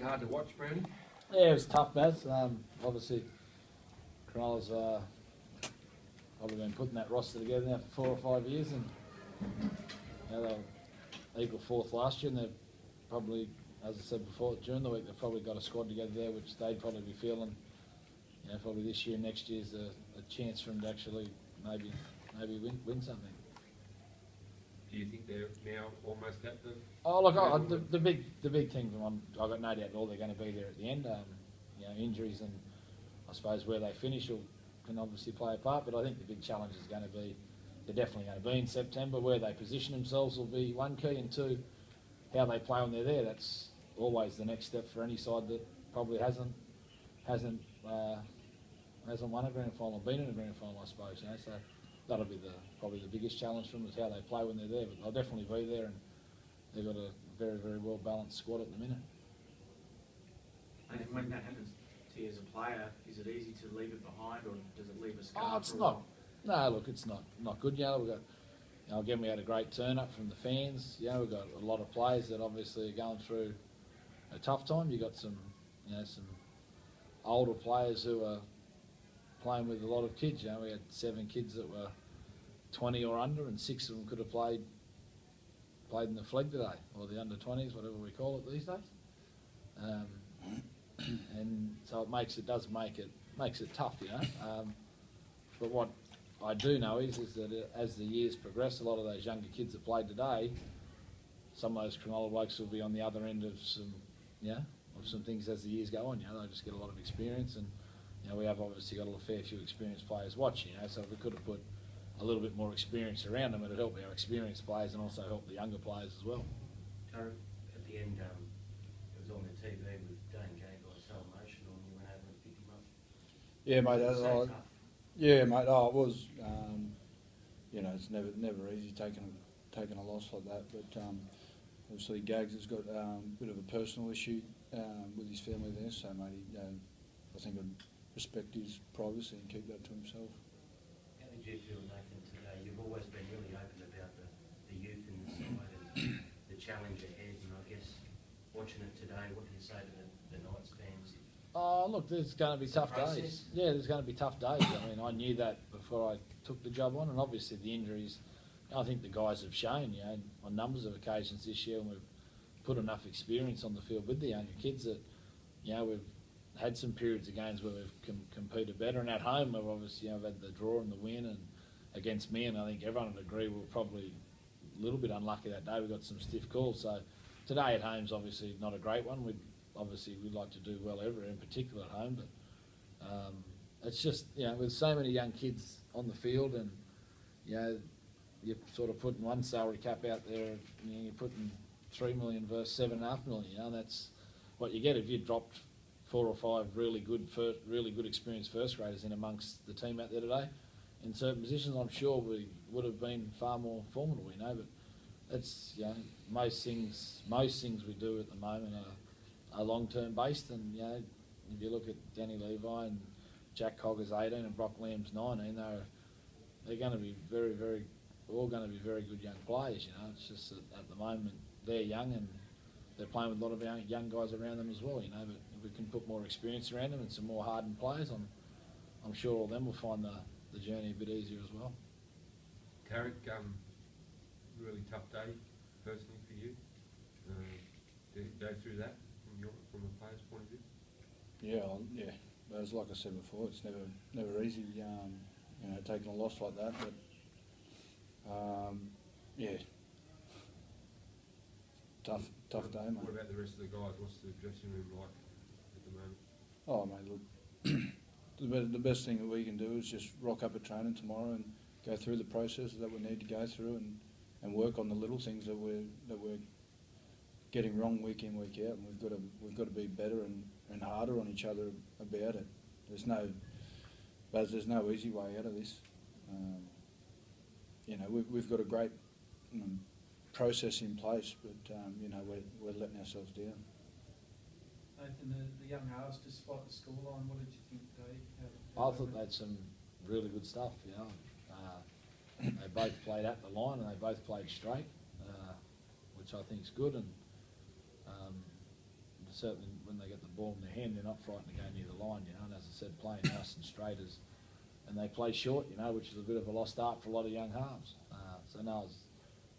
hard to watch, Brownie? Yeah, it was tough, Baz. Obviously, Cronulla's probably been putting that roster together now for 4 or 5 years, and they were equal fourth last year, and they've probably, as I said before, during the week, they've probably got a squad together there, which they'd probably be feeling, probably this year, next year's a chance for them to actually maybe win something. Do you think they're now almost at the? Oh look, the big thing for them, I've got no doubt at all they're going to be there at the end. Injuries and I suppose where they finish can obviously play a part, but I think the big challenge is going to be, they're definitely going to be in September. Where they position themselves will be one key, and two, how they play when they're there. That's always the next step for any side that probably hasn't won a grand final, been in a grand final, I suppose. So that'll be probably the biggest challenge for them, is how they play when they're there. But they'll definitely be there, and they've got a very, very well balanced squad at the minute. And when that happens to you as a player, is it easy to leave it behind, or does it leave a scar? Oh, it's not. No, look, it's not good. We've got. Again, we had a great turn up from the fans. We've got a lot of players that obviously are going through a tough time. You got some older players who are playing with a lot of kids. We had 7 kids that were 20 or under, and 6 of them could have played in the flag today, or the under 20s, whatever we call it these days. And so it makes it tough, But what I do know is that as the years progress, a lot of those younger kids that played today, some of those Cronulla blokes will be on the other end of some things as the years go on. They'll just get a lot of experience, and we have obviously got a fair few experienced players watching. So if we could have put a little bit more experience around them, it'd help our experienced players and also help the younger players as well. Tariq, at the end, it was on the TV with Dane Gagle, so emotional, and you went over and picked him up. Yeah, mate. Yeah, mate. Oh, it was. It's never easy taking a loss like that. But obviously, Gags has got a bit of a personal issue with his family there. So, mate, I think I'd respect his privacy and keep that to himself. How did you feel, Nathan, today? You've always been really open about the youth in the side and the challenge ahead. And I guess watching it today, what do you say to the Knights fans? Oh, look, there's going to be tough days. Yeah, there's going to be tough days. I mean, I knew that before I took the job on, and obviously the injuries, I think the guys have shown, on numbers of occasions this year, and we've put enough experience on the field with the younger kids that, we've had some periods of games where we've competed better, and at home we've obviously had the draw and the win, and against me, and I think everyone would agree we were probably a little bit unlucky that day. We got some stiff calls, so today at home's obviously not a great one. We'd like to do well everywhere, in particular at home, but it's just, with so many young kids on the field, and you're sort of putting one salary cap out there, you're putting 3 million versus 7.5 million, that's what you get if you dropped 4 or 5 really good experienced first graders in amongst the team out there today. In certain positions, I'm sure we would have been far more formidable, but it's, most things we do at the moment are long-term based, and if you look at Danny Levi and Jack Cogger's 18 and Brock Lamb's 19, they're going to be all going to be very good young players. It's just that at the moment they're young and they're playing with a lot of young guys around them as well. But if we can put more experience around them and some more hardened players, I'm sure all of them will find the journey a bit easier as well. Tariq, really tough day personally for you. Did you go through that from a player's point of view? Yeah. As like I said before, it's never easy, taking a loss like that. But tough day, mate. What about the rest of the guys? What's the dressing room like at the moment? Oh, mate, look, the best thing that we can do is just rock up at training tomorrow and go through the processes that we need to go through, and work on the little things that we're getting wrong week in, week out, and we've got to be better and harder on each other about it. There's no easy way out of this. We've got a great process in place, but we're letting ourselves down. Nathan, the young halves, despite the scoreline, what did you think today? I thought they had some really good stuff. They both played at the line and they both played straight, which I think is good. And certainly when they get the ball in their hand, they're not frightened to go near the line, you know, and as I said, playing nice and straight and they play short, you know, which is a bit of a lost art for a lot of young halves. So no, I was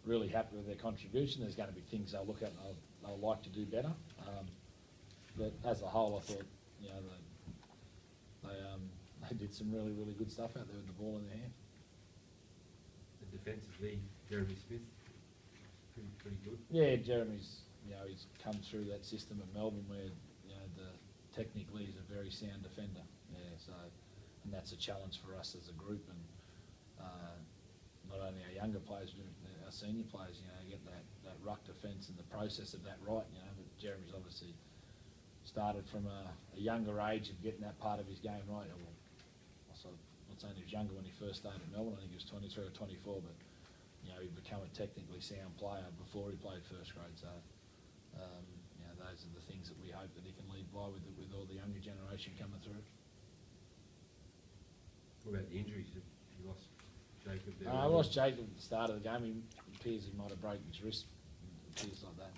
really happy with their contribution. There's going to be things they'll look at and they'll like to do better. But as a whole, I thought, you know, they did some really, really good stuff out there with the ball in their hand. And defensively, Jeremy Smith, pretty good. Yeah, Jeremy's, you know, he's come through that system at Melbourne where, you know, technically he's a very sound defender. Yeah, so, and that's a challenge for us as a group, and not only our younger players, but our senior players, you know, get that ruck defence and the process of that right, you know. But Jeremy's obviously started from a younger age of getting that part of his game right. Well, not saying he was younger when he first started at Melbourne, I think he was 23 or 24, but you know, he'd become a technically sound player before he played first grade. So, you know, those are the things that we hope that he can lead by with all the younger generation coming through. What about the injuries? You lost Jacob there. I lost Jacob at the start of the game. It appears he might have broken his wrist. It appears like that.